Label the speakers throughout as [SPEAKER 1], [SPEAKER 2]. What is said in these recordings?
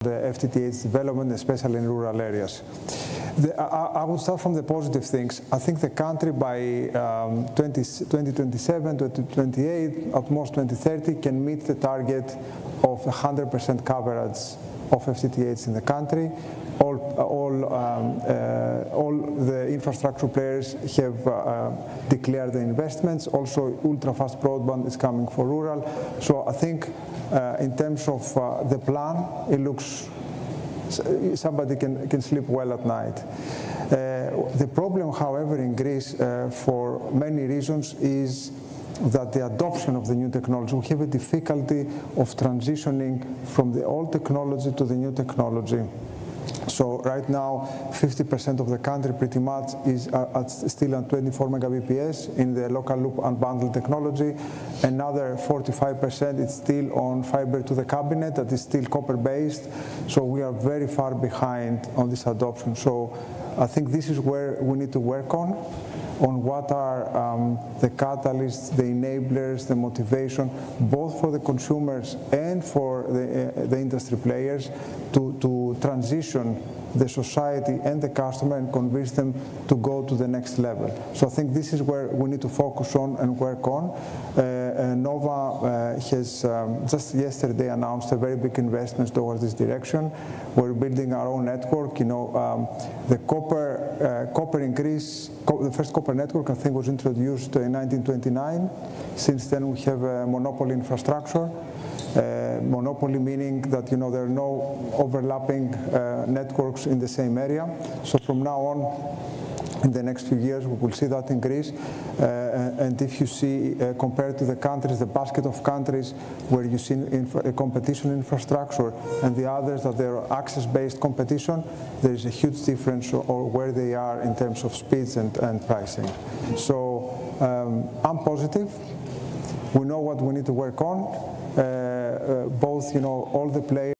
[SPEAKER 1] the FTTH development, especially in rural areas. I would start from the positive things. I think the country by 2027, 2028, at most 2030, can meet the target of 100% coverage of FTTH in the country. All the infrastructure players have declared the investments. Also, ultra-fast broadband is coming for rural. So I think in terms of the plan, it looks somebody can sleep well at night. The problem, however, in Greece, for many reasons, is that the adoption of the new technology, we have a difficulty of transitioning from the old technology to the new technology. So right now, 50% of the country pretty much is still on 24 megabps in the local loop unbundled technology. Another 45% is still on fiber to the cabinet, that is still copper-based. So we are very far behind on this adoption. So I think this is where we need to work on what are the catalysts, the enablers, the motivation, both for the consumers and for the industry players to transition the society and the customer and convince them to go to the next level. So I think this is where we need to focus on and work on. Nova has just yesterday announced a very big investment towards this direction. We're building our own network. You know, the copper increase, the first copper network, I think, was introduced in 1929. Since then, we have a monopoly infrastructure. Monopoly meaning that, you know, there are no overlapping networks in the same area. So from now on, in the next few years, we will see that increase. And if you see, compared to the countries, the basket of countries where you see a competition infrastructure and the others that there are access-based competition, there is a huge difference or where they are in terms of speeds and pricing. So I'm positive. We know what we need to work on. Both, you know, all the players,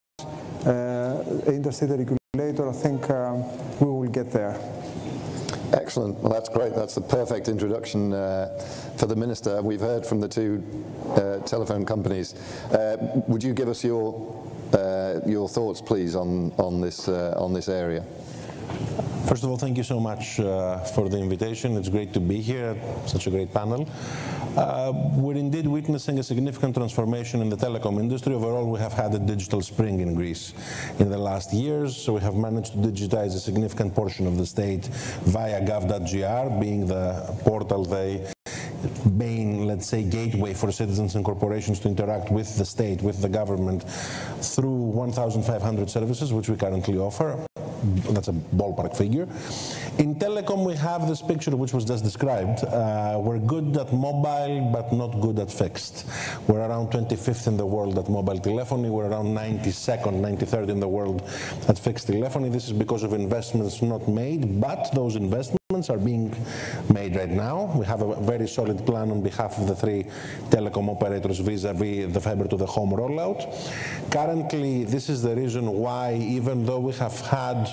[SPEAKER 1] industry, the regulator, I think we will get there.
[SPEAKER 2] Excellent. Well, that's great. That's the perfect introduction for the Minister. We've heard from the two telephone companies. Would you give us your thoughts, please, on this area?
[SPEAKER 3] First of all, thank you so much for the invitation. It's great to be here, such a great panel. We're indeed witnessing a significant transformation in the telecom industry. Overall, we have had a digital spring in Greece in the last years. So we have managed to digitize a significant portion of the state via gov.gr, being the portal, the main, let's say, gateway for citizens and corporations to interact with the state, with the government, through 1,500 services, which we currently offer. That's a ballpark figure. In telecom, we have this picture which was just described. We're good at mobile, but not good at fixed. We're around 25th in the world at mobile telephony. We're around 92nd, 93rd in the world at fixed telephony. This is because of investments not made, but those investments are being made right now. We have a very solid plan on behalf of the three telecom operators vis-a-vis the fiber to the home rollout. Currently, this is the reason why, even though we have had,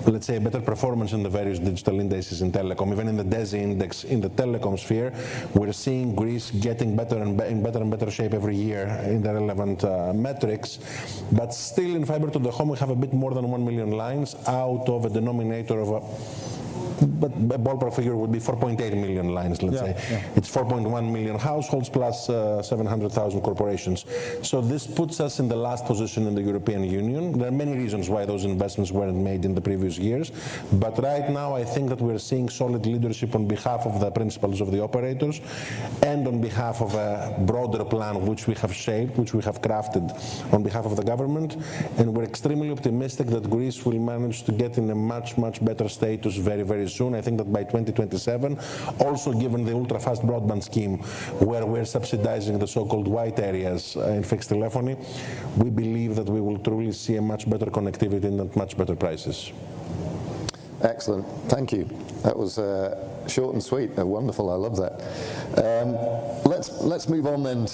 [SPEAKER 3] let's say, a better performance in the various digital indices in telecom, even in the DESI index in the telecom sphere, we're seeing Greece getting better and better shape every year in the relevant metrics. But still, in fiber to the home, we have a bit more than 1 million lines out of a denominator of but a ballpark figure would be 4.8 million lines, let's say. Yeah. It's 4.1 million households plus 700,000 corporations. So this puts us in the last position in the European Union. There are many reasons why those investments weren't made in the previous years. But right now, I think that we're seeing solid leadership on behalf of the principals of the operators and on behalf of a broader plan which we have shaped, which we have crafted on behalf of the government. And we're extremely optimistic that Greece will manage to get in a much, much better status very, very soon. I think that by 2027, also given the ultra-fast broadband scheme where we're subsidizing the so-called white areas in fixed telephony, we believe that we will truly see a much better connectivity and at much better prices.
[SPEAKER 2] Excellent. Thank you. That was short and sweet. Wonderful. I love that. Let's move on then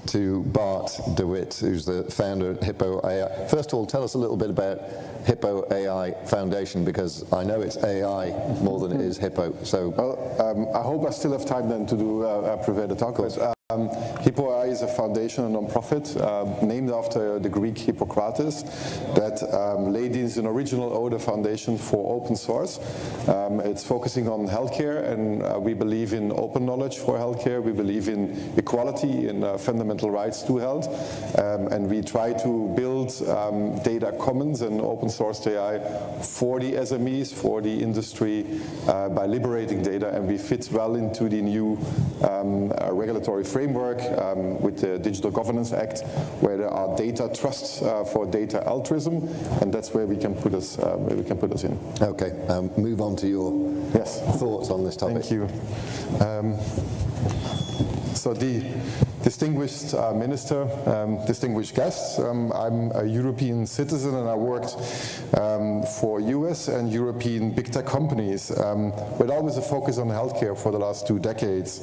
[SPEAKER 2] to Bart de Wit, who's the founder at Hippo AI. First of all, tell us a little bit about Hippo AI Foundation, because I know it's AI more than it is Hippo. So,
[SPEAKER 4] well, I hope I still have time then to do prepare the talk. Hippo AI is a foundation, a non-profit, named after the Greek Hippocrates, that laid an original order foundation for open source. It's focusing on healthcare, and we believe in open knowledge for healthcare. We believe in equality, in fundamental rights to health, and we try to build data commons and open source AI for the SMEs, for the industry, by liberating data, and we fit well into the new regulatory framework with the Digital Governance Act, where there are data trusts for data altruism, and that's where we can put us. In.
[SPEAKER 2] Okay, move on to your thoughts on this topic.
[SPEAKER 4] Thank you. So the distinguished minister, distinguished guests, I'm a European citizen, and I worked for US and European big tech companies, with always a focus on healthcare for the last 2 decades.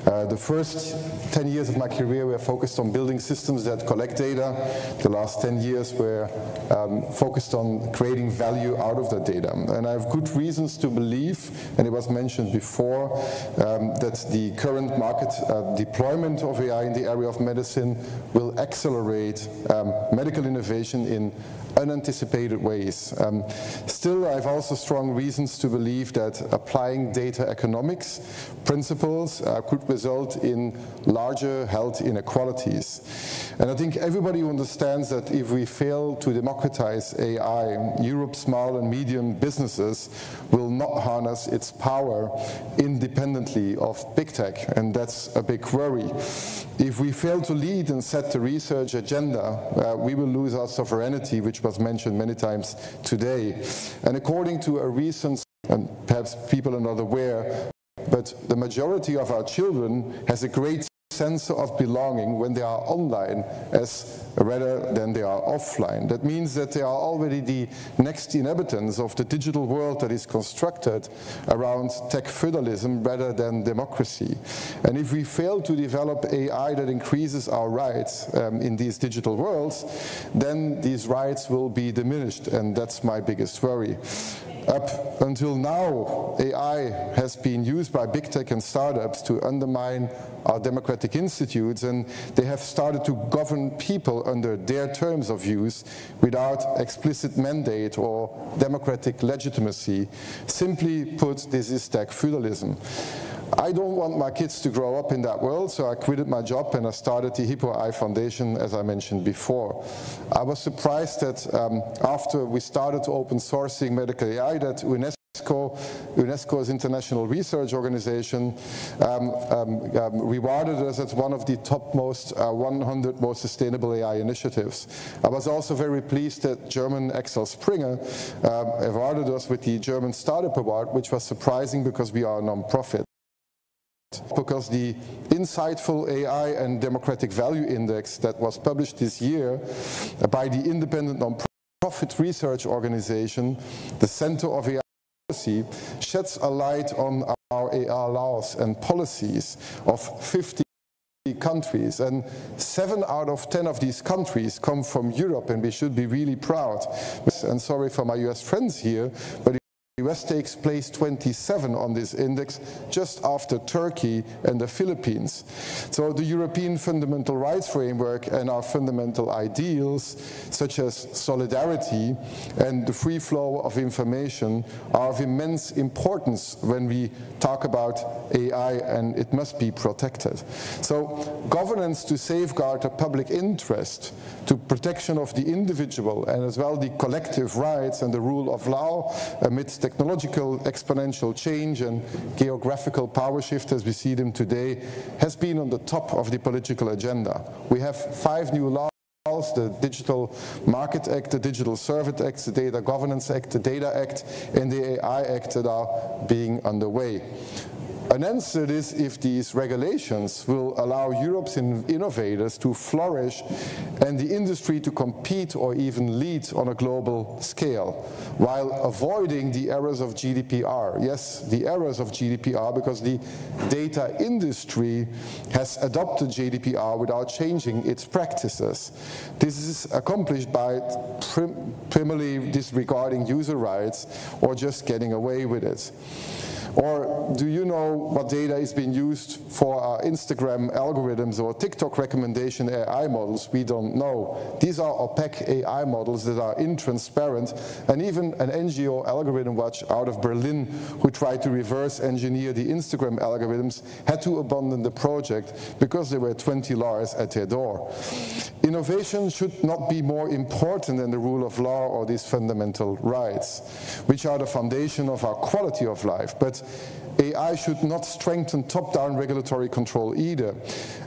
[SPEAKER 4] The first 10 years of my career were focused on building systems that collect data. The last 10 years were focused on creating value out of that data. And I have good reasons to believe, and it was mentioned before, that the current market deployment of AI in the area of medicine will accelerate medical innovation in unanticipated ways. Still, I have also strong reasons to believe that applying data economics principles could result in larger health inequalities. And I think everybody understands that if we fail to democratize AI, Europe's small and medium businesses will not harness its power independently of big tech, and that's a big worry. If we fail to lead and set the research agenda, we will lose our sovereignty, which was mentioned many times today. And according to a recent, and perhaps people are not aware, but the majority of our children has a great sense of belonging when they are online rather than they are offline. That means that they are already the next inhabitants of the digital world that is constructed around tech feudalism rather than democracy. And if we fail to develop AI that increases our rights in these digital worlds, then these rights will be diminished, and that's my biggest worry. Up until now, AI has been used by big tech and startups to undermine our democratic institutes, and they have started to govern people under their terms of use without explicit mandate or democratic legitimacy. Simply put, this is tech feudalism. I don't want my kids to grow up in that world, so I quitted my job and I started the Hippo AI Foundation, as I mentioned before. I was surprised that after we started open sourcing medical AI, that UNESCO's international research organization, rewarded us as one of the topmost 100 most sustainable AI initiatives. I was also very pleased that German Axel Springer awarded us with the German Startup Award, which was surprising because we are a non-profit. Because the Insightful AI and Democratic Value Index that was published this year by the independent non-profit research organization, the Center of AI Policy, sheds a light on our AI laws and policies of 50 countries, and 7 out of 10 of these countries come from Europe, and we should be really proud. And sorry for my US friends here, but the US takes place 27 on this index, just after Turkey and the Philippines. So the European Fundamental Rights Framework and our fundamental ideals, such as solidarity and the free flow of information, are of immense importance when we talk about AI, and it must be protected. So governance to safeguard the public interest, to protection of the individual, and as well the collective rights and the rule of law amidst technological exponential change and geographical power shift as we see them today, has been on the top of the political agenda. We have 5 new laws: the Digital Market Act, the Digital Service Act, the Data Governance Act, the Data Act, and the AI Act that are being underway. An answer is if these regulations will allow Europe's innovators to flourish and the industry to compete or even lead on a global scale, while avoiding the errors of GDPR. Yes, the errors of GDPR, because the data industry has adopted GDPR without changing its practices. This is accomplished by primarily disregarding user rights or just getting away with it. Or do you know what data is being used for our Instagram algorithms or TikTok recommendation AI models? We don't know. These are opaque AI models that are intransparent, and even an NGO algorithm watch out of Berlin who tried to reverse engineer the Instagram algorithms had to abandon the project because there were 20 lawyers at their door. Innovation should not be more important than the rule of law or these fundamental rights, which are the foundation of our quality of life. But AI should not strengthen top-down regulatory control either.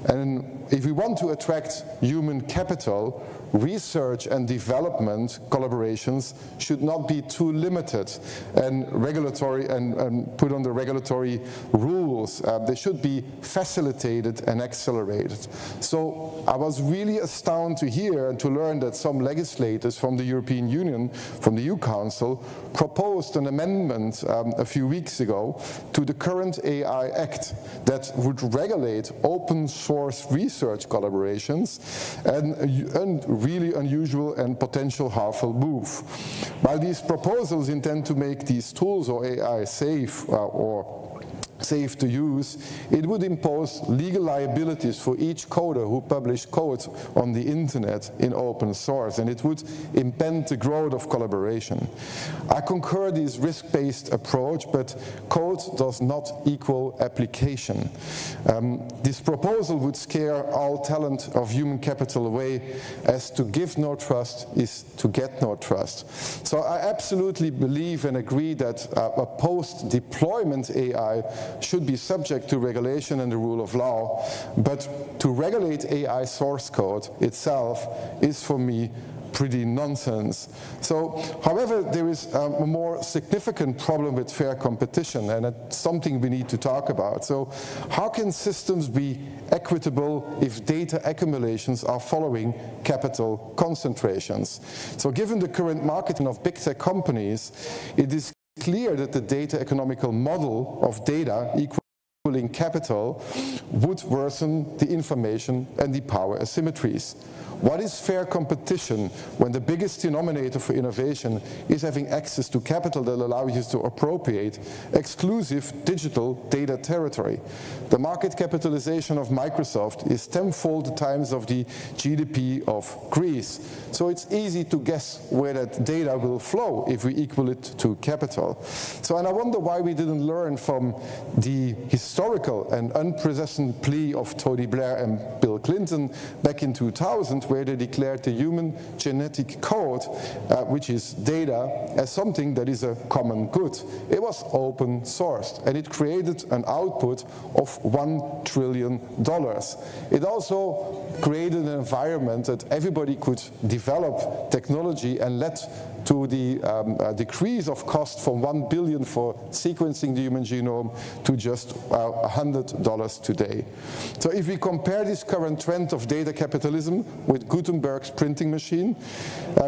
[SPEAKER 4] And if we want to attract human capital, research and development collaborations should not be too limited and regulatory and put on the regulatory rules. They should be facilitated and accelerated. So I was really astounded to hear and to learn that some legislators from the European Union, from the EU Council, proposed an amendment a few weeks ago to the current AI Act that would regulate open source research collaborations, and really unusual and potential harmful move. While these proposals intend to make these tools or AI safe safe to use, it would impose legal liabilities for each coder who published code on the internet in open source, and it would impede the growth of collaboration. I concur this risk-based approach, but code does not equal application. This proposal would scare all talent of human capital away, as to give no trust is to get no trust. So I absolutely believe and agree that a post-deployment AI should be subject to regulation and the rule of law, but to regulate AI source code itself is for me pretty nonsense. So, however, there is a more significant problem with fair competition, and it's something we need to talk about. So, how can systems be equitable if data accumulations are following capital concentrations? So, given the current marketing of big tech companies, it is clear that the data economical model of data equaling capital would worsen the information and the power asymmetries. What is fair competition when the biggest denominator for innovation is having access to capital that allows you to appropriate exclusive digital data territory? The market capitalization of Microsoft is tenfold the times of the GDP of Greece. So it's easy to guess where that data will flow if we equal it to capital. So, and I wonder why we didn't learn from the historical and unprecedented plea of Tony Blair and Bill Clinton back in 2000, where they declared the human genetic code, which is data, as something that is a common good. It was open sourced, and it created an output of $1 trillion. It also created an environment that everybody could develop technology and led to the decrease of cost from $1 billion for sequencing the human genome to just $100 today. So if we compare this current trend of data capitalism with Gutenberg's printing machine,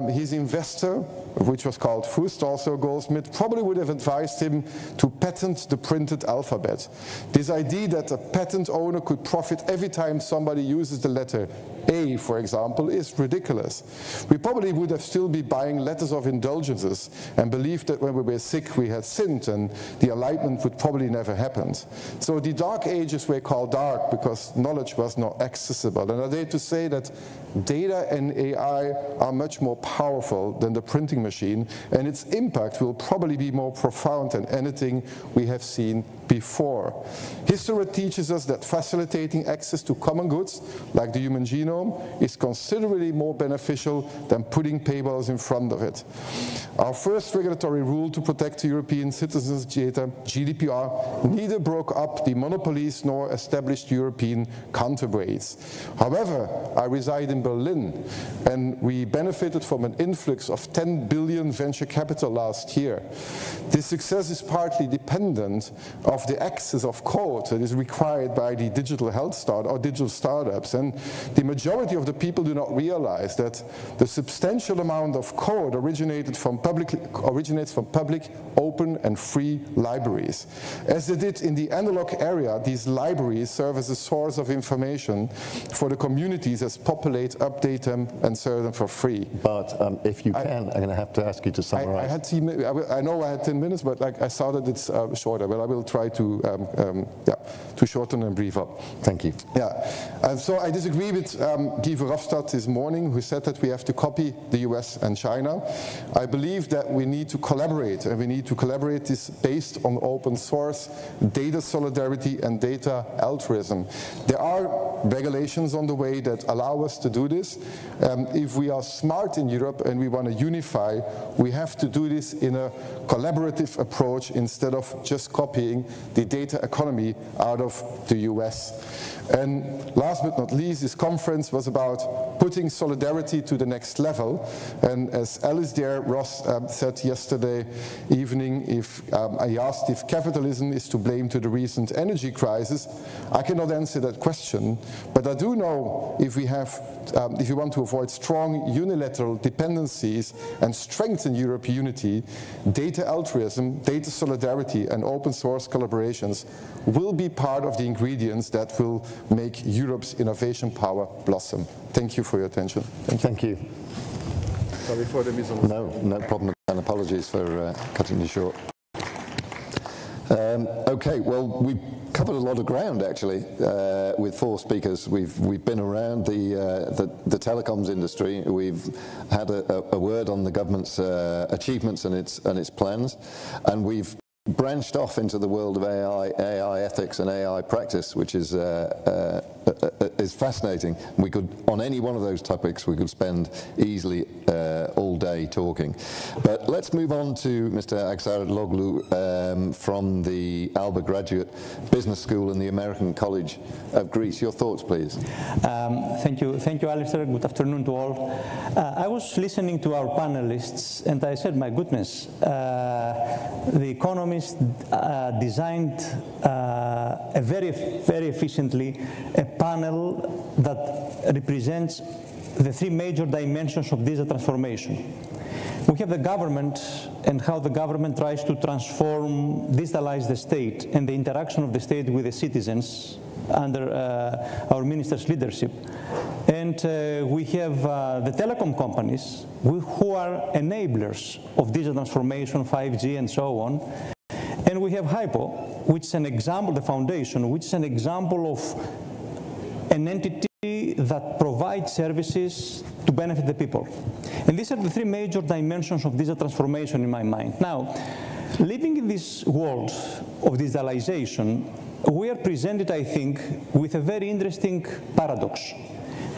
[SPEAKER 4] his investor, which was called Fust, also Goldsmith, probably would have advised him to patent the printed alphabet. This idea that a patent owner could profit every time somebody uses the letter A, for example, is ridiculous. We probably would have still be buying letters of indulgences and believed that when we were sick we had sinned, and the enlightenment would probably never happen. So the dark ages were called dark because knowledge was not accessible. And I dare to say that data and AI are much more powerful than the printing machine, and its impact will probably be more profound than anything we have seen before. History teaches us that facilitating access to common goods, like the human genome, is considerably more beneficial than putting paywalls in front of it. Our first regulatory rule to protect the European citizens' data, GDPR, neither broke up the monopolies nor established European counterweights. However, I reside in Berlin, and we benefited from an influx of 10 billion venture capital last year. This success is partly dependent of the access of code that is required by the digital health digital startups, and the majority majority of the people do not realize that the substantial amount of code originates from public, open and free libraries. As they did in the analog area, these libraries serve as a source of information for the communities as populate, update them and serve them for free.
[SPEAKER 2] But if you can, I'm going to have to ask you to summarize.
[SPEAKER 4] I know I had 10 minutes, but I saw that it's shorter, but I will try to shorten and brief up.
[SPEAKER 2] Thank you.
[SPEAKER 4] Yeah, so I disagree with Guy Verhofstadt this morning, who said that we have to copy the US and China. I believe that we need to collaborate, and we need to collaborate this based on open source, data solidarity and data altruism. There are regulations on the way that allow us to do this. If we are smart in Europe and we want to unify, we have to do this in a collaborative approach instead of just copying the data economy out of the US. And last but not least, this conference was about putting solidarity to the next level. And as Alasdair Ross said yesterday evening, I asked if capitalism is to blame to the recent energy crisis. I cannot answer that question, but I do know if we want to avoid strong unilateral dependencies and strengthen European unity, data altruism, data solidarity, and open source collaborations will be part of the ingredients that will make Europe's innovation power blossom. Thank you for your attention.
[SPEAKER 2] Thank you.
[SPEAKER 4] Sorry for the misunderstanding.
[SPEAKER 2] No problem, and apologies for cutting you short. Okay, well, we've covered a lot of ground actually with 4 speakers. We've been around the telecoms industry. We've had a word on the government's achievements and its plans, and we've branched off into the world of AI ethics and AI practice, which is fascinating. We could, on any one of those topics, we could spend easily all day talking. But let's move on to Mr. Aksaroglou from the Alba Graduate Business School in the American College of Greece. Your thoughts, please.
[SPEAKER 5] Thank you, Alistair. Good afternoon to all. I was listening to our panelists, and I said, my goodness, the Economist designed very efficiently a panel that represents the 3 major dimensions of digital transformation. We have the government and how the government tries to transform, digitalize the state and the interaction of the state with the citizens under our minister's leadership. And we have the telecom companies who are enablers of digital transformation, 5G and so on. And we have Hypo, which is an example, the foundation, which is an example of an entity that provides services to benefit the people. And these are the 3 major dimensions of digital transformation in my mind. Now, living in this world of digitalization, we are presented, I think, with a very interesting paradox,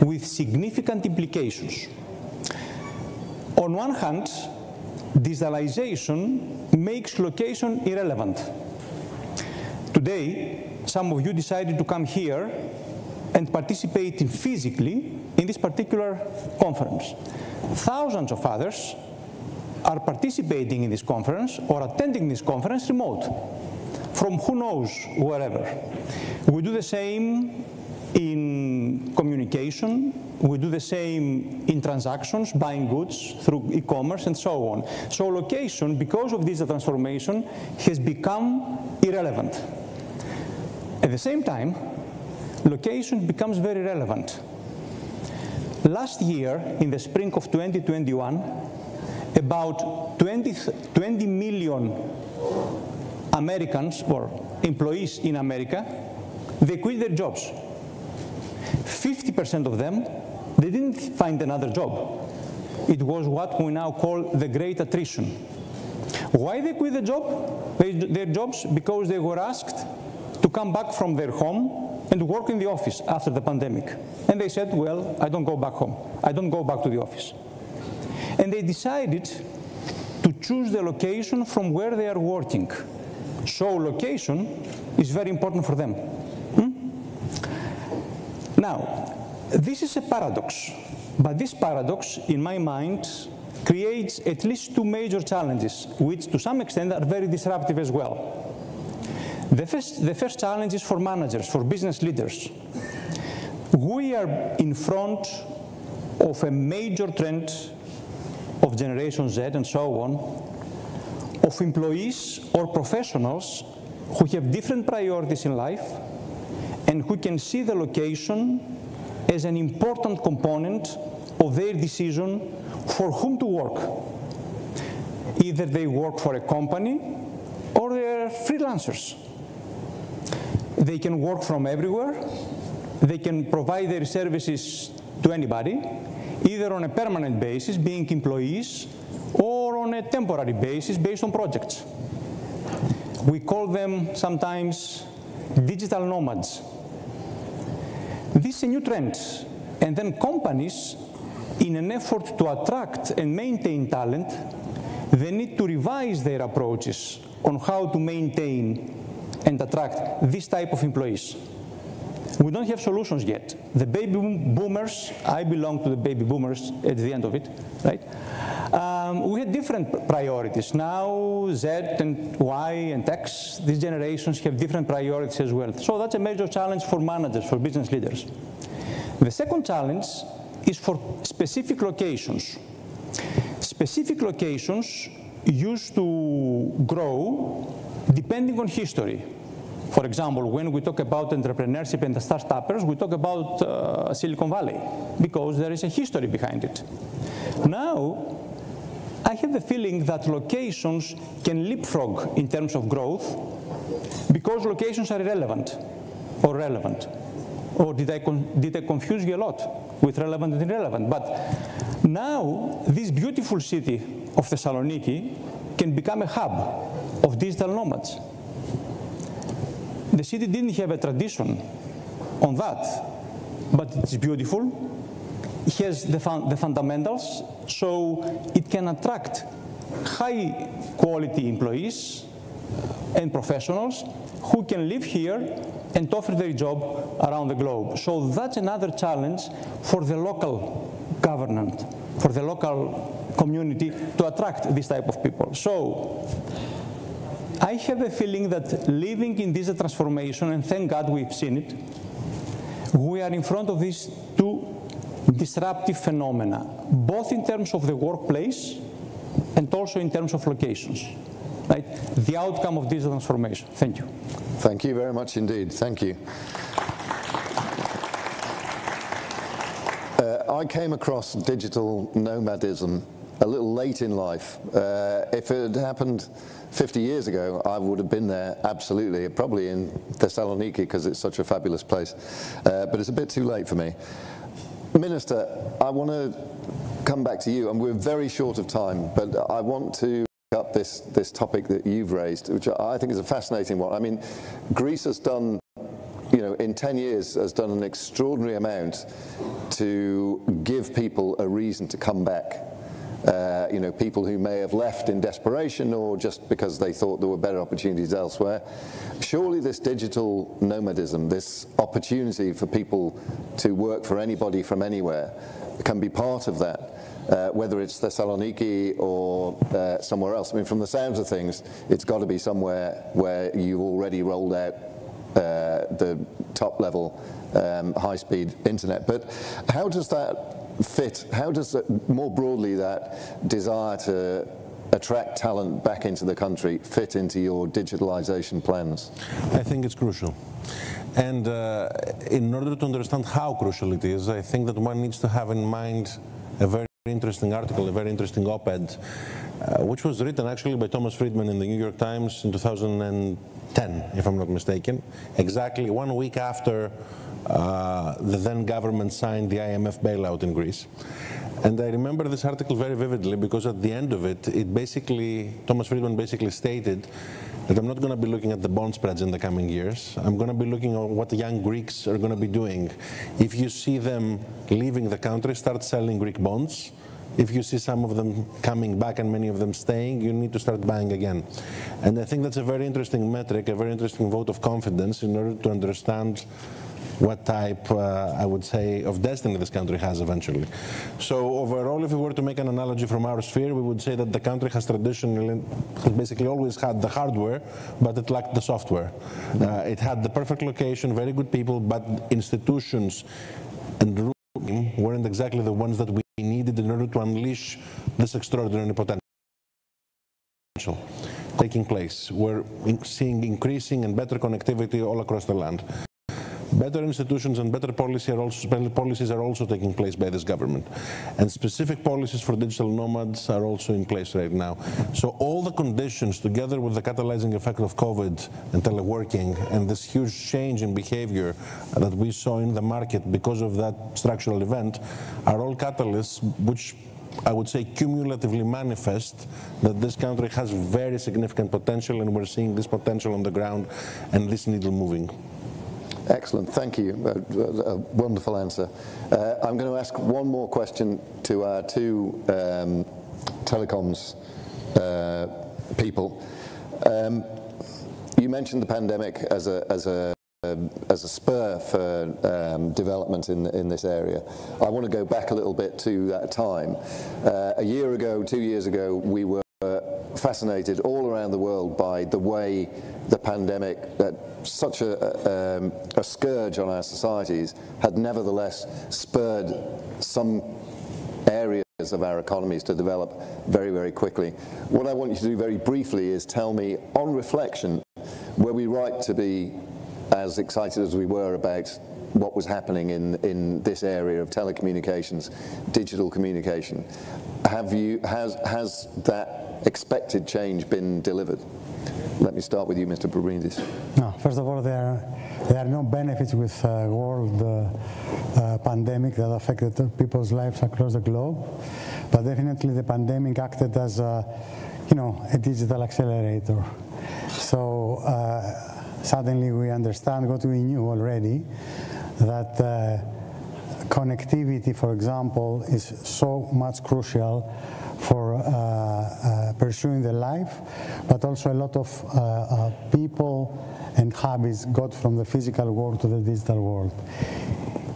[SPEAKER 5] with significant implications. On one hand, digitalization makes location irrelevant. Today, some of you decided to come here and participate physically in this particular conference. Thousands of others are participating in this conference or attending this conference remote, from who knows wherever. We do the same in communication. We do the same in transactions, buying goods through e-commerce and so on. So location, because of digital transformation, has become irrelevant. At the same time, location becomes very relevant. Last year, in the spring of 2021, about 20 million Americans, or employees in America, they quit their jobs. 50% of them, they didn't find another job. It was what we now call the great attrition. Why they quit their jobs? Because they were asked to come back from their home and work in the office after the pandemic. And they said, well, I don't go back home. I don't go back to the office. And they decided to choose the location from where they are working. So location is very important for them. Now, this is a paradox, but this paradox, in my mind, creates at least 2 major challenges, which to some extent are very disruptive as well. The first challenge is for managers, for business leaders. we are in front of a major trend of Generation Z and so on, of employees or professionals who have different priorities in life and who can see the location as an important component of their decision for whom to work. Either they work for a company or they are freelancers. They can work from everywhere. They can provide their services to anybody, either on a permanent basis, being employees, or on a temporary basis based on projects. We call them sometimes digital nomads. This is a new trend, and then companies, in an effort to attract and maintain talent, they need to revise their approaches on how to maintain and attract this type of employees. We don't have solutions yet. The baby boomers, I belong to the baby boomers at the end of it, right? We had different priorities. Now Z and Y and X, these generations have different priorities as well. So that's a major challenge for managers, for business leaders. The second challenge is for specific locations. Specific locations used to grow depending on history. For example, when we talk about entrepreneurship and the startuppers, we talk about Silicon Valley, because there is a history behind it. Now, I have the feeling that locations can leapfrog in terms of growth because locations are irrelevant or relevant. Or did I confuse you a lot with relevant and irrelevant? But now, this beautiful city of Thessaloniki can become a hub of digital nomads. The city didn't have a tradition on that, but it's beautiful. It has the fundamentals, so it can attract high-quality employees and professionals who can live here and offer their job around the globe. So that's another challenge for the local government, for the local community to attract this type of people. So I have a feeling that living in this transformation, and thank God we've seen it, we are in front of these two disruptive phenomena, both in terms of the workplace and also in terms of locations. Right? The outcome of this transformation. Thank you.
[SPEAKER 2] Thank you very much indeed. Thank you. I came across digital nomadism a little late in life. If it had happened 50 years ago, I would have been there, absolutely, probably in Thessaloniki, because it's such a fabulous place. But it's a bit too late for me. Minister, I want to come back to you, and we're very short of time, but I want to pick up this topic that you've raised, which I think is a fascinating one. I mean, Greece has done, in 10 years, has done an extraordinary amount to give people a reason to come back. People who may have left in desperation or just because they thought there were better opportunities elsewhere. Surely this digital nomadism, this opportunity for people to work for anybody from anywhere, can be part of that, whether it's Thessaloniki or somewhere else. I mean, from the sounds of things, it's got to be somewhere where you've already rolled out the top-level high-speed internet. But how does that fit? How does more broadly that desire to attract talent back into the country fit into your digitalization plans?
[SPEAKER 3] I think it's crucial. And in order to understand how crucial it is, I think that one needs to have in mind a very interesting article, a very interesting op-ed, which was written actually by Thomas Friedman in the New York Times in 2010, if I'm not mistaken, exactly 1 week after the then government signed the IMF bailout in Greece. And I remember this article very vividly because at the end of it, Thomas Friedman basically stated that I'm not going to be looking at the bond spreads in the coming years. I'm going to be looking at what the young Greeks are going to be doing. If you see them leaving the country, start selling Greek bonds. If you see some of them coming back and many of them staying, you need to start buying again. And I think that's a very interesting metric, a very interesting vote of confidence in order to understand what type, I would say, of destiny this country has eventually. So overall, if we were to make an analogy from our sphere, we would say that the country has traditionally, basically always had the hardware, but it lacked the software. It had the perfect location, very good people, but institutions and weren't exactly the ones that we needed in order to unleash this extraordinary potential taking place. We're seeing increasing and better connectivity all across the land. Better institutions and better policies are also taking place by this government. And specific policies for digital nomads are also in place right now. So all the conditions, together with the catalyzing effect of COVID and teleworking and this huge change in behavior that we saw in the market because of that structural event, are all catalysts which I would say cumulatively manifest that this country has very significant potential, and we're seeing this potential on the ground and this needle moving.
[SPEAKER 2] Excellent, thank you. A wonderful answer. I'm going to ask one more question to our two telecoms people. You mentioned the pandemic as a spur for development in this area. I want to go back a little bit to that time. A year ago, 2 years ago, we were fascinated all around the world by the way the pandemic, such a scourge on our societies, had nevertheless spurred some areas of our economies to develop very, very quickly. What I want you to do very briefly is tell me, on reflection, were we right to be as excited as we were about what was happening in this area of telecommunications, digital communication? Has that expected change been delivered? Let me start with you, Mr. Brindis.
[SPEAKER 6] No, first of all, there are no benefits with world pandemic that affected people's lives across the globe, but definitely the pandemic acted as a digital accelerator. So suddenly we understand what we knew already, that connectivity, for example, is so much crucial for pursuing the life, but also a lot of people and habits got from the physical world to the digital world.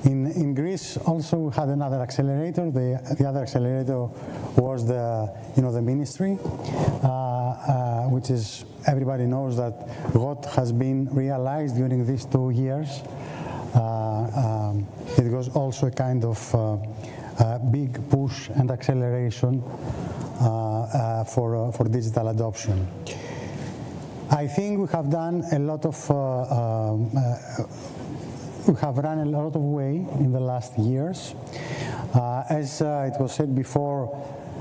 [SPEAKER 6] In Greece also we had another accelerator. The other accelerator was the ministry, which is, everybody knows that what has been realized during these 2 years. It was also a kind of big push and acceleration for digital adoption. I think we have done a lot of, we have run a lot of way in the last years. As it was said before,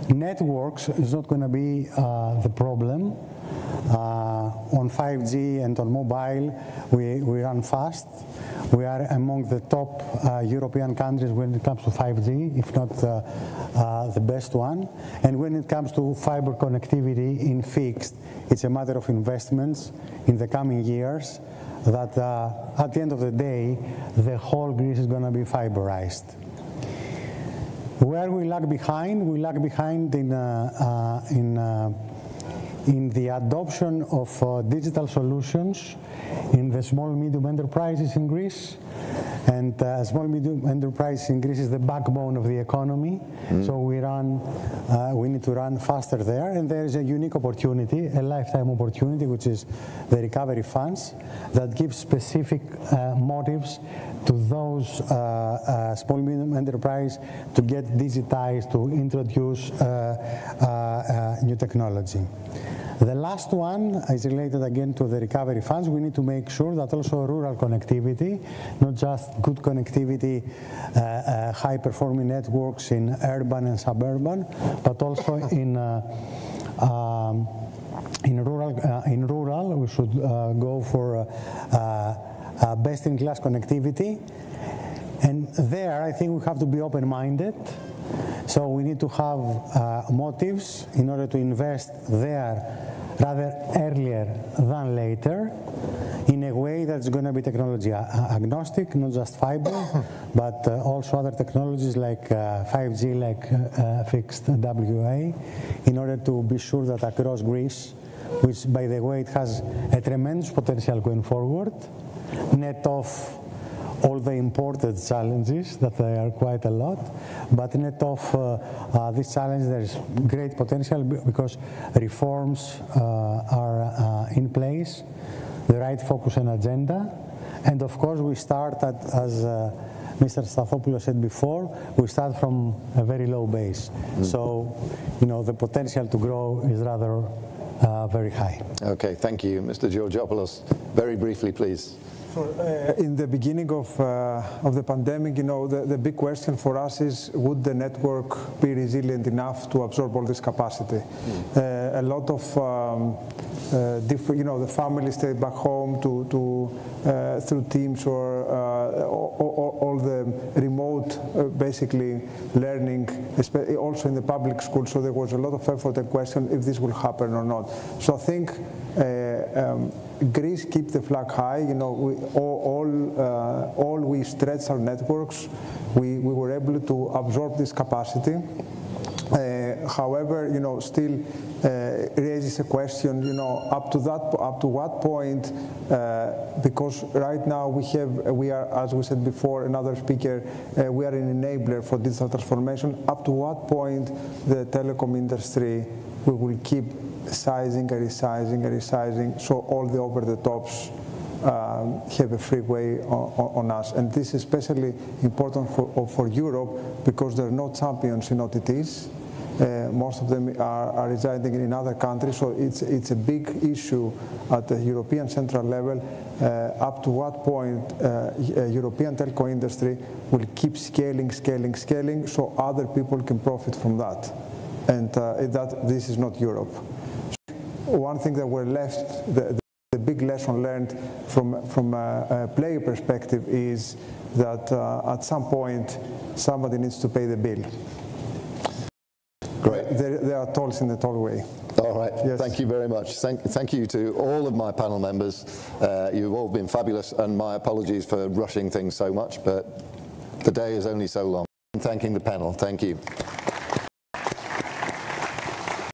[SPEAKER 6] networks is not going to be the problem. On 5G and on mobile, we run fast. We are among the top European countries when it comes to 5G, if not the best one. And when it comes to fiber connectivity in fixed, it's a matter of investments in the coming years that at the end of the day, the whole Greece is going to be fiberized. Where we lag behind in the adoption of digital solutions in the small and medium enterprises in Greece. And small and medium enterprises in Greece is the backbone of the economy. So we need to run faster there. And there is a unique opportunity, a lifetime opportunity, which is the recovery funds that give specific motives to those small and medium enterprises to get digitized, to introduce new technology. The last one is related again to the recovery funds. We need to make sure that also rural connectivity, not just good connectivity, high-performing networks in urban and suburban, but also in rural, we should go for best-in-class connectivity. And there, I think we have to be open-minded. So we need to have motives in order to invest there rather earlier than later, in a way that's going to be technology agnostic, not just fiber, but also other technologies like 5G, like fixed WA, in order to be sure that across Greece, which, by the way, it has a tremendous potential going forward, net off all the imported challenges, that they are quite a lot. But net of this challenge, there is great potential because reforms are in place, the right focus and agenda. And of course, we start at, as Mr. Stathopoulos said before, we start from a very low base. So, you know, the potential to grow is rather very high.
[SPEAKER 2] Okay, thank you, Mr. Georgopoulos. Very briefly, please.
[SPEAKER 1] In the beginning of the pandemic, you know, the big question for us is, would the network be resilient enough to absorb all this capacity? A lot of different, you know, the families stayed back home through Teams or all the remote, basically learning, also in the public school. So there was a lot of effort and question if this will happen or not. So I think Greece keep the flag high. You know, we stretched our networks. We were able to absorb this capacity. However, you know, still raises a question, you know, up to what point, because right now we are, as we said before, another speaker, we are an enabler for digital transformation. Up to what point the telecom industry we will keep sizing and resizing, so all the over-the-tops have a free way on us. And this is especially important for Europe because there are no champions in OTTs. Most of them are residing in other countries, so it's a big issue at the European central level. Up to what point European telco industry will keep scaling, so other people can profit from that. And this is not Europe. One thing that we're left, the big lesson learned from a player perspective is that at some point somebody needs to pay the bill.
[SPEAKER 2] Great.
[SPEAKER 1] There are tolls in the tollway.
[SPEAKER 2] All right.
[SPEAKER 1] Yes.
[SPEAKER 2] Thank you very much. Thank you to all of my panel members. You've all been fabulous, and my apologies for rushing things so much, but the day is only so long. Thanking the panel. Thank you.